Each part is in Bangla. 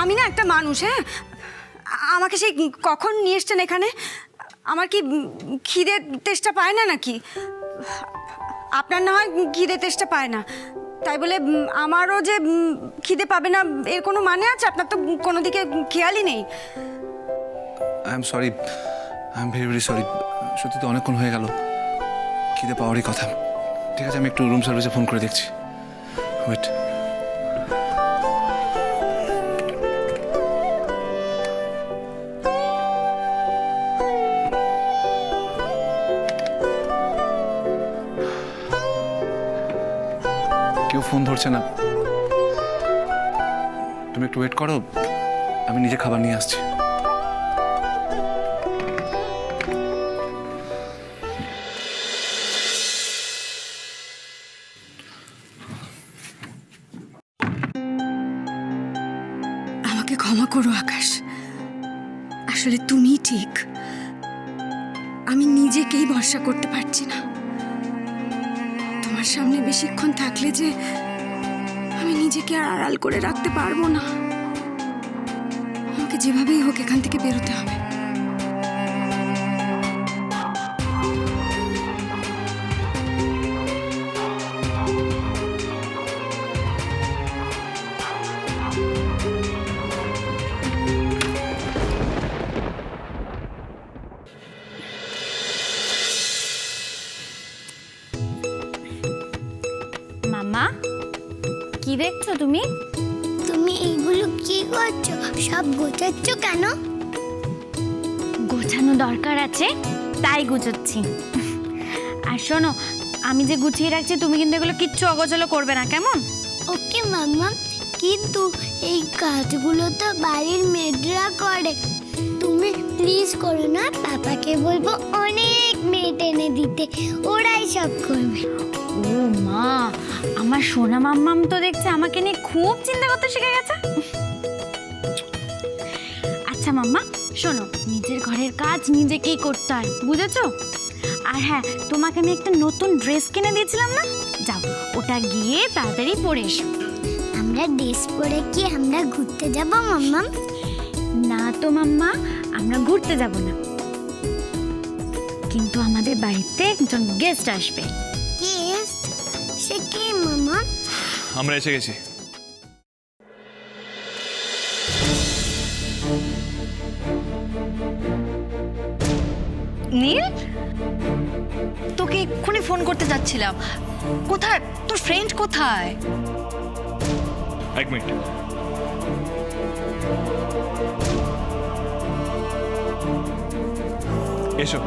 আমি না একটা মানুষ, হ্যাঁ। আমাকে সেই কখন নিয়ে এসছেন এখানে? আমার কি খিদে তেষ্টা পায় না নাকি? আপনার না হয় খিদে তেষ্টা পায় না, তাই বলে আমারও যে খিদে পাবে না এর কোনো মানে আছে? আপনার তো কোনো দিকে খেয়ালই নেই। I am sorry, I am very very sorry. সত্যি তো অনেকক্ষণ হয়ে গেল, খিদে পাওয়ারই কথা। ঠিক আছে, আমি একটু রুম সার্ভিসে ফোন করে দেখছি। ওয়েট। কেউ ফোন ধরছে না। তুমি একটু ওয়েট করো, আমি নিজে খাবার নিয়ে আসছি। আমাকে ক্ষমা করো আকাশ, আসলে তুমিই ঠিক। আমি নিজেকেই ভরসা করতে পারছি না। তোমার সামনে বেশিক্ষণ থাকলে যে আমি নিজেকে আর আড়াল করে রাখতে পারবো না। আমাকে যেভাবেই হোক এখান থেকে বেরোতে হবে। মাম্মা, কি দেখছো তুমি? তুমি এইগুলো কি করছো? সব গোছাচ্ছ কেন? গোছানো দরকার আছে তাই গুছোচ্ছি। আর শোনো, আমি যে গুছিয়ে রাখছি তুমি কিন্তু এগুলো কিচ্ছু অগোছালো করবে না, কেমন? ওকে মাম্মা, কিন্তু এই কাজগুলো তো বাড়ির মেয়েরা করে। তুমি প্লিজ করো না, পাপাকে বলবো অনেক মেট এনে দিতে, ওরাই সব করবে। ও মা, আমার সোনা মাম্মাম তো দেখছে আমাকে নিয়ে খুব চিন্তা করতে শিখে গেছে। আচ্ছা মাম্মা শোনো, নিজের ঘরের কাজ নিজেকেই করতে হয়, বুঝেছো? আর হ্যাঁ, তোমাকে আমি একটা নতুন ড্রেস কিনে দিয়েছিলাম না, যাও ওটা গিয়ে তাড়াতাড়ি পরে এসো। আমরা ড্রেস পরে কি আমরা ঘুরতে যাব মাম্মা? না তো মাম্মা, আমরা ঘুরতে যাব না, কিন্তু আমাদের বাড়িতে একজন গেস্ট আসবে। গেস্ট? সে কি মাম্মা? আমরা এসে গেছি। নীল, তোকে এক্ষুনি ফোন করতে যাচ্ছিলাম। কোথায় তোর ফ্রেন্ড? কোথায়? এক মিনিট। এসো।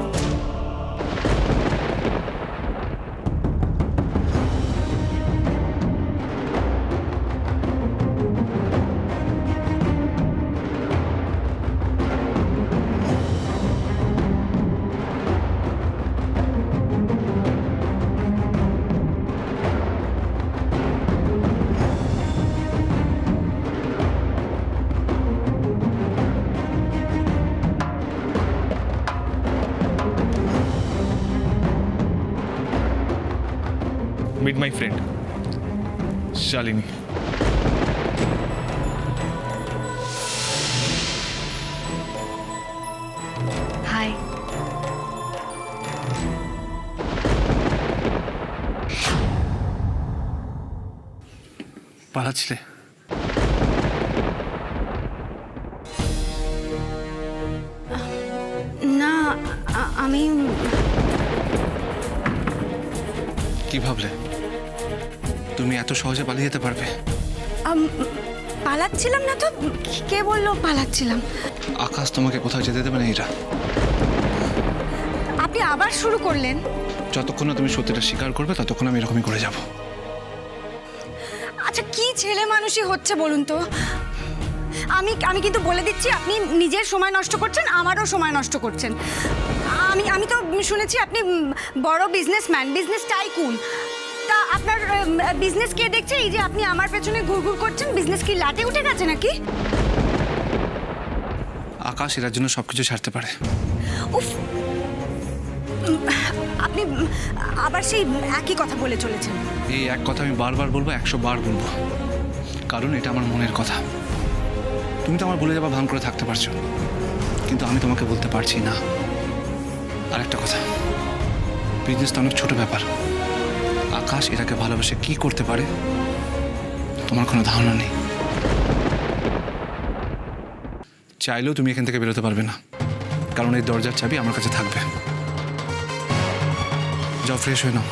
Meet my friend, Shalini. Hi. পালাচ্ছিলে? না, আমি কি ভাবলে তুমি এত সহজে পালিয়ে যেতে পারবে? পালাচ্ছিলাম না তো। কে বললো পালাচ্ছিলাম? আকাশ তোমাকে কোথাও যেতে দেবে না এরা। আপনি আবার শুরু করলেন। যতক্ষণ না তুমি সত্যিটা স্বীকার করবে ততক্ষণ আমি এরকমই করে যাব। আচ্ছা, কি ছেলে মানুষই হচ্ছে বলুন তো? আমি কিন্তু বলে দিচ্ছি, আপনি নিজের সময় নষ্ট করছেন, আমারও সময় নষ্ট করছেন। আমি তো শুনেছি আপনি বড় বিজনেসম্যান, বিজনেস টাইকুন। তা আপনার বিজনেস কে দেখছে? এই যে আপনি আমার পেছনে ঘুরঘুর করছেন, বিজনেস কি লাটে উঠে গেছে নাকি? আকাশ এর জন্য সবকিছু ছাড়তে পারে। উফ, আপনি আবার সেই একই কথা বলে চলেছেন। এই এক কথা আমি বারবার বলবো, 100 বার বলবো, কারণ এটা আমার মনের কথা। তুমি তো আমার ভুলে যাওয়া ভান করে থাকতে পারছো, কিন্তু আমি তোমাকে বলতে পারছি না। আর একটা কথা, বিজনেস তো অনেক ছোট ব্যাপার। আকাশ এটাকে ভালোবেসে কি করতে পারে তোমার কোনো ধারণা নেই। চাইলেও তুমি এখান থেকে বেরোতে পারবে না, কারণ এই দরজার চাবি আমার কাছে থাকবে। যাও, ফ্রেশ হয়ে নাও,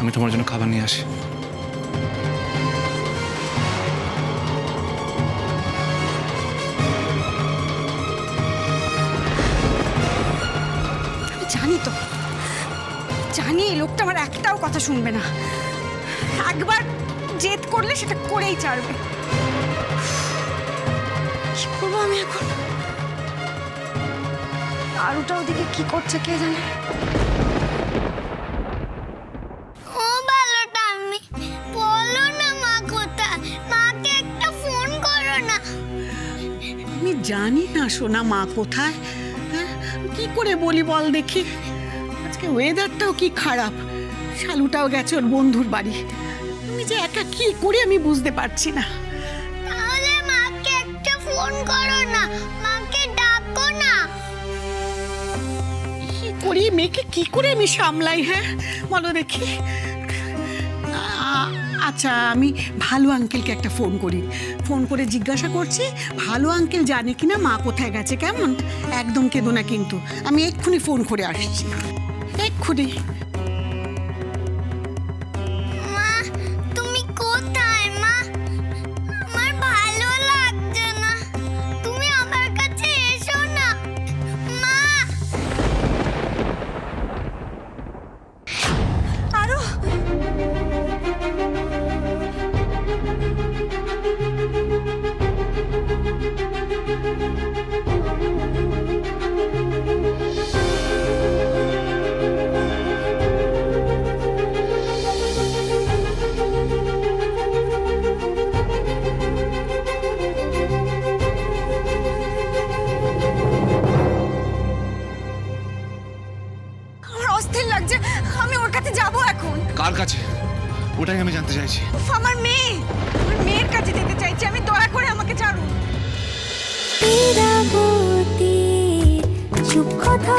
আমি তোমার জন্য খাবার নিয়ে আসি। আমি জানি তো, জানি এই লোকটা আমার একটাও কথা শুনবে না। একবার জেদ করলে সেটা করেই ছাড়বে। কি করবো আমি এখন? আর ওটা ওদিকে কি করছে কে জানে। ও ভালোটা আমি, বলো না মা কোথায়, মাকে একটা ফোন করো না। আমি জানি না সোনা মা কোথায়। হ্যাঁ, কি করে বলি বল দেখি। আজকে ওয়েদারটাও কি খারাপ, শালুটাও গেছে ওর বন্ধুর বাড়ি। আমি যে একা কি করি আমি বুঝতে পারছি না। তাহলে মাকে একটা ফোন করো না, মাকে ডাকো না। কি করি, মেয়েকে কি করে আমি সামলাই? হ্যাঁ বলো দেখি। আচ্ছা, আমি ভালো আঙ্কেলকে একটা ফোন করি, ফোন করে জিজ্ঞাসা করছি ভালো আঙ্কেল জানে কিনা মা কোথায় গেছে। কেমন? একদম কেঁদো না কিন্তু, আমি এক্ষুনি ফোন করে আসছি, এক্ষুনি। মা তুমি কোথায় মা? আমার ভালো লাগছে না, তুমি আমার কাছে এসো না মা। আরো আমার অস্থির লাগছে, আমি ওর কাছে যাবো এখন। কার কাছে? ওটাই আমি জানতে চাইছি। উফ, আমার মেয়ের কাছে যেতে চাইছি আমি, দয়া করে আমাকে ছাড়ুন। চুপ কথা